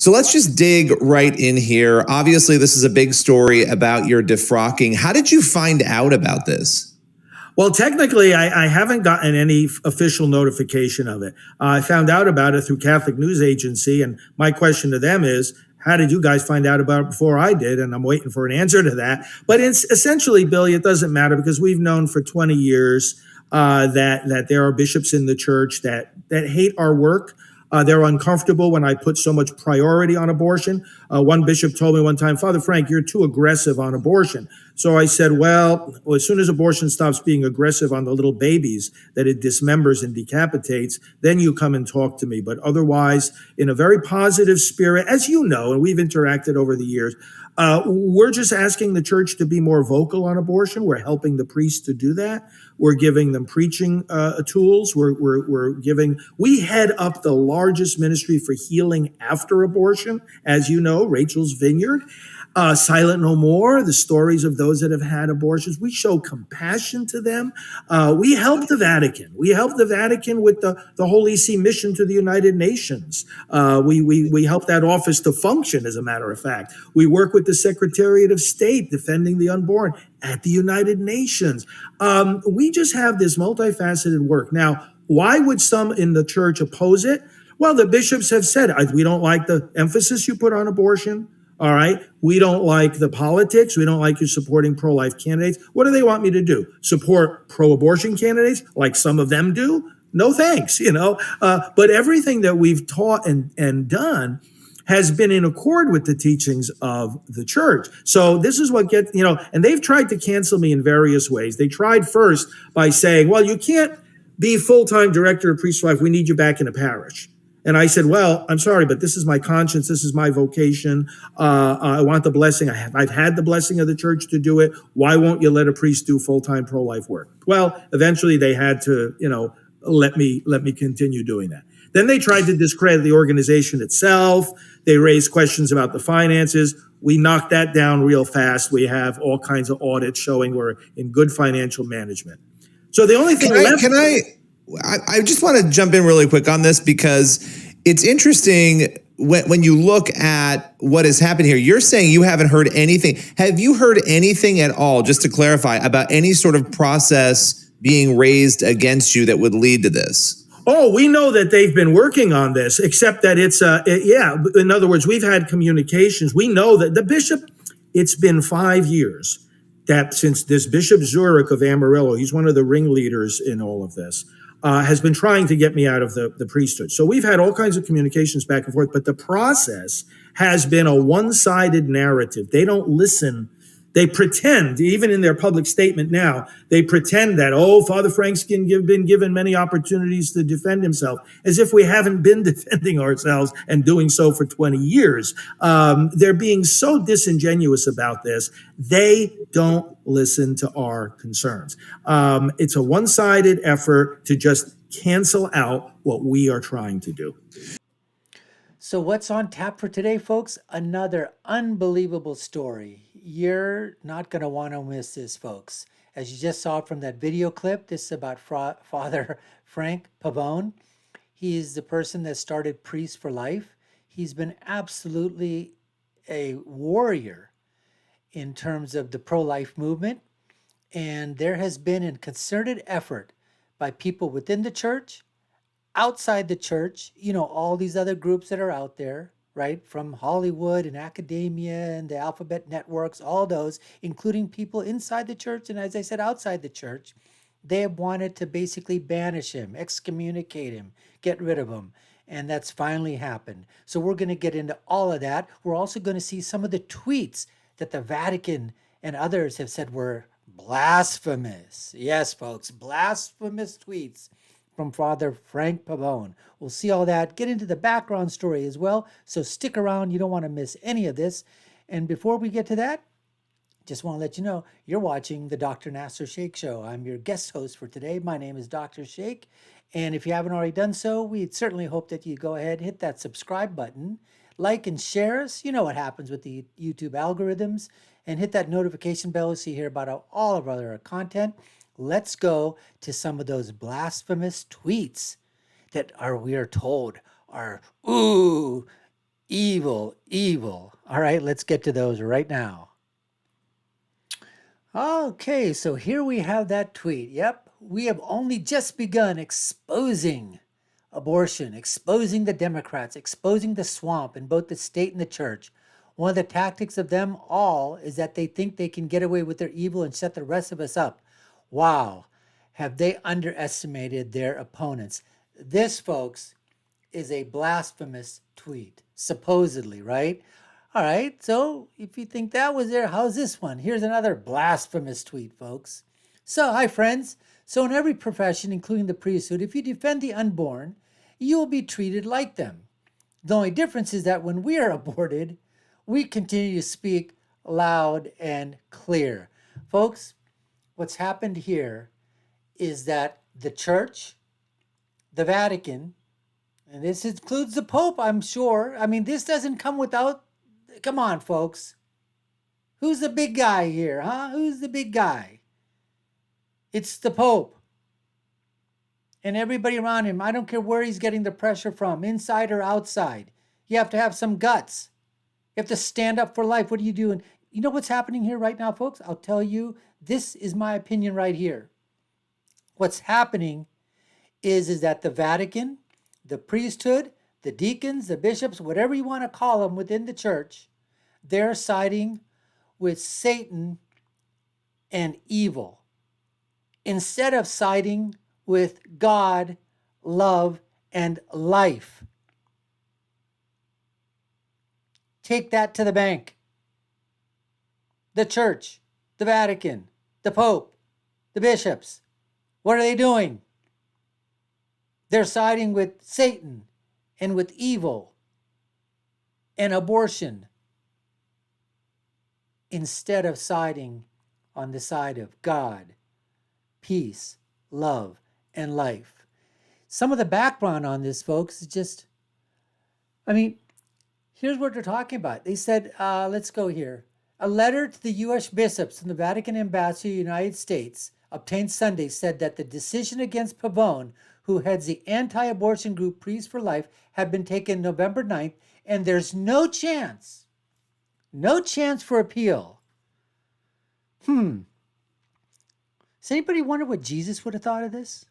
So let's just dig right in here. Obviously, this is a big story about your defrocking. How did you find out about this? Well, technically, I haven't gotten any official notification of it. I found out about it through Catholic News Agency, and my question to them is, how did you guys find out about it before I did? And I'm waiting for an answer to that. But it's essentially, Billy, it doesn't matter because we've known for 20 years that there are bishops in the church that hate our work. They're uncomfortable when I put so much priority on abortion. One bishop told me one time, Father Frank, you're too aggressive on abortion. So I said, well, as soon as abortion stops being aggressive on the little babies that it dismembers and decapitates, then you come and talk to me. But otherwise, in a very positive spirit, as you know, and we've interacted over the years, we're just asking the church to be more vocal on abortion. We're helping the priests to do that. We're giving them preaching tools. We head up the largest ministry for healing after abortion, as you know, Rachel's Vineyard. Silent No More, the stories of those that have had abortions. We show compassion to them. We help the Vatican. We help the Vatican with the Holy See mission to the United Nations. We help that office to function, as a matter of fact. We work with the Secretariat of State defending the unborn at the United Nations. We just have this multifaceted work. Now, why would some in the church oppose it? Well, the bishops have said, we don't like the emphasis you put on abortion. All right. We don't like the politics. We don't like you supporting pro-life candidates. What do they want me to do? Support pro-abortion candidates like some of them do? No thanks, But everything that we've taught and done has been in accord with the teachings of the church. So this is what and they've tried to cancel me in various ways. They tried first by saying, well, you can't be full-time director of Priesthood Life. We need you back in a parish. And I said, well, I'm sorry, but this is my conscience. This is my vocation. I want the blessing. I've had the blessing of the church to do it. Why won't you let a priest do full-time pro-life work? Well, eventually they had to, let me continue doing that. Then they tried to discredit the organization itself. They raised questions about the finances. We knocked that down real fast. We have all kinds of audits showing we're in good financial management. So the only thing I just want to jump in really quick on this because it's interesting when you look at what has happened here. You're saying you haven't heard anything. Have you heard anything at all, just to clarify, about any sort of process being raised against you that would lead to this? Oh, we know that they've been working on this, except that in other words, we've had communications. We know that the bishop, it's been 5 years that since this Bishop Zurich of Amarillo, he's one of the ringleaders in all of this, has been trying to get me out of the priesthood. So we've had all kinds of communications back and forth, but the process has been a one-sided narrative. They don't listen. They pretend, even in their public statement now, they pretend that, Father Frank's been given many opportunities to defend himself, as if we haven't been defending ourselves and doing so for 20 years. They're being so disingenuous about this. They don't listen to our concerns. It's a one-sided effort to just cancel out what we are trying to do. So what's on tap for today, folks? Another unbelievable story. You're not going to want to miss this, folks. As you just saw from that video clip, this is about Father Frank Pavone. He is the person that started Priests for Life. He's been absolutely a warrior in terms of the pro-life movement. And there has been a concerted effort by people within the church, outside the church, all these other groups that are out there, right? From Hollywood and academia and the alphabet networks, all those, including people inside the church. And as I said, outside the church, they have wanted to basically banish him, excommunicate him, get rid of him. And that's finally happened. So we're going to get into all of that. We're also going to see some of the tweets that the Vatican and others have said were blasphemous. Yes, folks, blasphemous tweets from Father Frank Pavone. We'll see all that, get into the background story as well. So stick around. You don't want to miss any of this. And before we get to that, just want to let you know, you're watching the Dr. Nasser Sheikh Show. I'm your guest host for today. My name is Dr. Sheikh. And if you haven't already done so, we certainly hope that you go ahead, hit that subscribe button, like and share us. You know what happens with the YouTube algorithms. And hit that notification bell so you hear about all of our other content. Let's go to some of those blasphemous tweets that we are told are, Evil, evil. All right, let's get to those right now. Okay, so here we have that tweet. Yep, we have only just begun exposing abortion, exposing the Democrats, exposing the swamp in both the state and the church. One of the tactics of them all is that they think they can get away with their evil and shut the rest of us up. Wow, have they underestimated their opponents? This, folks, is a blasphemous tweet, supposedly, right? All right, so if you think that was there, how's this one? Here's another blasphemous tweet, folks. So, hi, friends. So, in every profession, including the priesthood, if you defend the unborn, you will be treated like them. The only difference is that when we are aborted, we continue to speak loud and clear. Folks, what's happened here is that the church, the Vatican, and this includes the Pope, I'm sure. I mean, this doesn't come without. Come on, folks. Who's the big guy here, huh? Who's the big guy? It's the Pope. And everybody around him. I don't care where he's getting the pressure from, inside or outside. You have to have some guts. You have to stand up for life. What are you doing? You know what's happening here right now, folks? I'll tell you. This is my opinion right here. What's happening is that the Vatican, the priesthood, the deacons, the bishops, whatever you want to call them within the church, they're siding with Satan and evil instead of siding with God, love, and life. Take that to the bank. The church, the Vatican, the Pope, the bishops, what are they doing? They're siding with Satan and with evil and abortion instead of siding on the side of God, peace, love, and life. Some of the background on this, folks, is just, here's what they're talking about. They said, let's go here. A letter to the U.S. bishops and the Vatican ambassador to the United States obtained Sunday said that the decision against Pavone, who heads the anti-abortion group Priests for Life, had been taken November 9th, and there's no chance for appeal. Does anybody wonder what Jesus would have thought of this?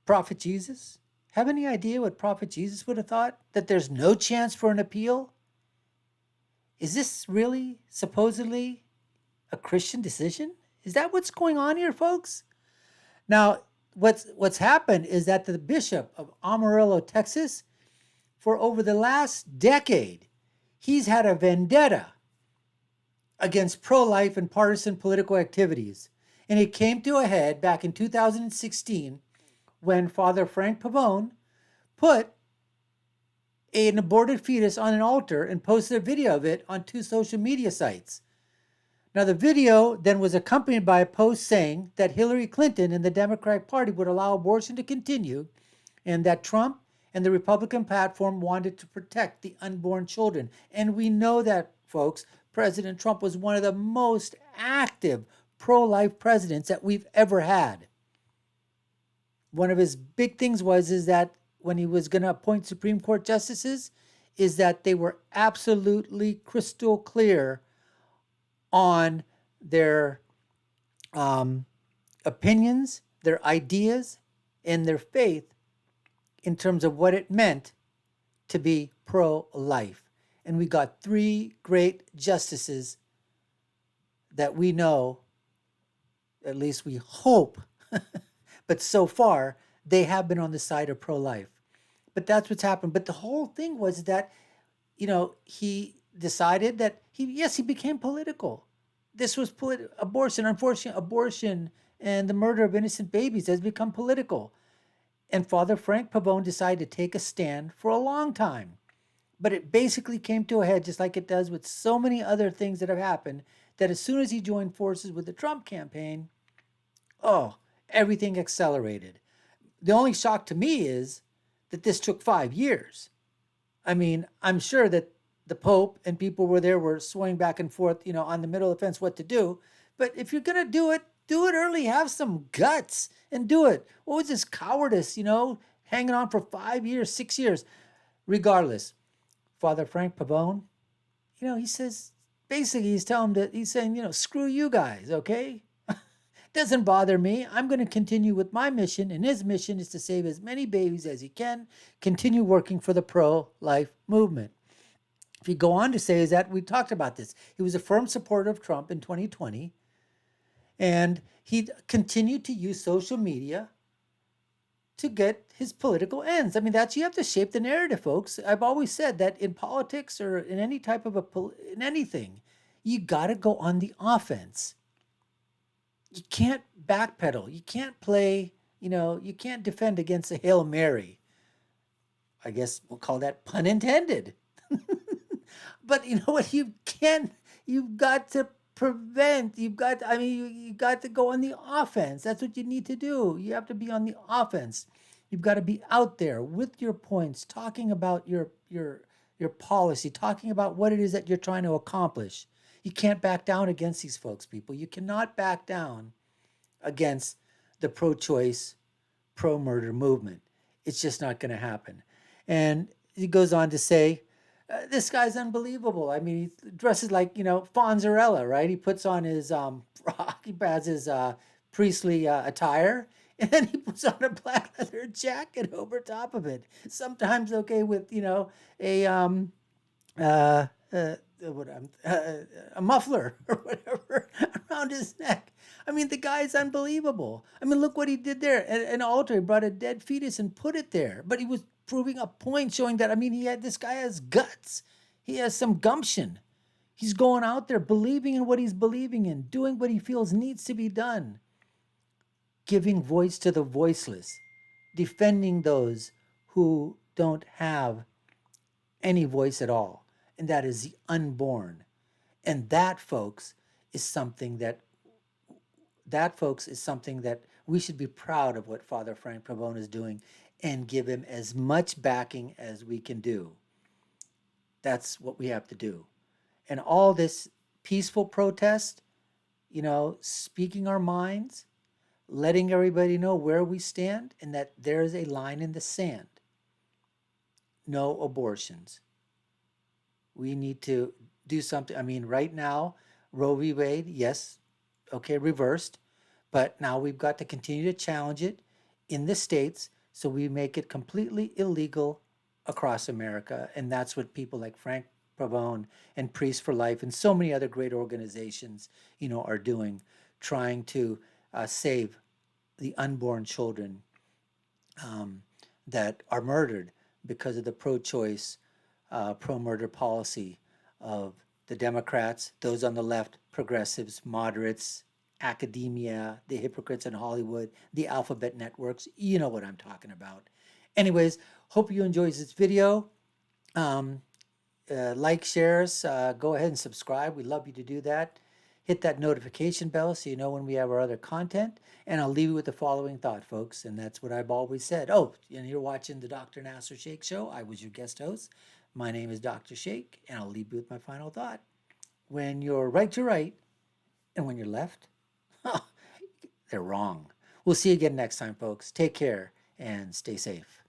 Prophet Jesus? Have any idea what Prophet Jesus would have thought? That there's no chance for an appeal? Is this really supposedly a Christian decision? Is that what's going on here, folks? Now, what's happened is that the bishop of Amarillo, Texas, for over the last decade, he's had a vendetta against pro-life and partisan political activities. And it came to a head back in 2016 when Father Frank Pavone put an aborted fetus on an altar and posted a video of it on 2 social media sites. Now, the video then was accompanied by a post saying that Hillary Clinton and the Democratic Party would allow abortion to continue and that Trump and the Republican platform wanted to protect the unborn children. And we know that, folks, President Trump was one of the most active pro-life presidents that we've ever had. One of his big things is that when he was going to appoint Supreme Court justices, is that they were absolutely crystal clear on their opinions, their ideas, and their faith in terms of what it meant to be pro-life. And we got 3 great justices that we know, at least we hope, but so far they have been on the side of pro-life. But that's what's happened. But the whole thing was that, he decided that he became political. This was abortion. Unfortunately, abortion and the murder of innocent babies has become political. And Father Frank Pavone decided to take a stand for a long time. But it basically came to a head, just like it does with so many other things that have happened, that as soon as he joined forces with the Trump campaign, everything accelerated. The only shock to me is that this took 5 years. I'm sure that the Pope and people were swaying back and forth, on the middle of the fence what to do. But if you're going to do it early. Have some guts and do it. What was this cowardice, hanging on for 5 years, 6 years? Regardless, Father Frank Pavone, he says, basically he's telling them that he's saying, screw you guys, okay? Doesn't bother me. I'm going to continue with my mission, and his mission is to save as many babies as he can, continue working for the pro-life movement. If you go on to say is that we talked about this. He was a firm supporter of Trump in 2020, and he continued to use social media to get his political ends. I mean, you have to shape the narrative, folks. I've always said that in politics or in any type of in anything, you got to go on the offense. You can't backpedal. You can't play, you can't defend against a Hail Mary. I guess we'll call that pun intended. But you know what? You've got to prevent. You got to go on the offense. That's what you need to do. You have to be on the offense. You've got to be out there with your points, talking about your policy, talking about what it is that you're trying to accomplish. You can't back down against these folks, people. You cannot back down against the pro-choice, pro-murder movement. It's just not going to happen. And he goes on to say, this guy's unbelievable. I mean, he dresses like, Fonzarella, right? He puts on his he has his priestly attire, and then he puts on a black leather jacket over top of it. Sometimes, okay, with, a muffler or whatever around his neck. I mean, the guy's unbelievable. I mean, look what he did there. An altar, he brought a dead fetus and put it there. But he was proving a point showing that, this guy has guts. He has some gumption. He's going out there believing in what he's believing in, doing what he feels needs to be done, giving voice to the voiceless, defending those who don't have any voice at all. And that is the unborn. And that, folks, is something that we should be proud of what Father Frank Pavone is doing and give him as much backing as we can do. That's what we have to do. And all this peaceful protest, speaking our minds, letting everybody know where we stand and that there is a line in the sand. No abortions. We need to do something. I mean, right now, Roe v. Wade, yes, okay, reversed. But now we've got to continue to challenge it in the states so we make it completely illegal across America. And that's what people like Frank Pavone and Priests for Life and so many other great organizations, are doing, trying to save the unborn children that are murdered because of the pro-choice, pro-murder policy of the Democrats, those on the left, progressives, moderates, academia, the hypocrites in Hollywood, the alphabet networks. You know what I'm talking about. Anyways, hope you enjoyed this video. Like, shares, go ahead and subscribe. We'd love you to do that. Hit that notification bell so you know when we have our other content. And I'll leave you with the following thought, folks. And that's what I've always said. Oh, and you're watching the Dr. Nasser Sheikh Show. I was your guest host. My name is Dr. Sheikh, and I'll leave you with my final thought. When you're right, you're right. And when you're left, they're wrong. We'll see you again next time, folks. Take care and stay safe.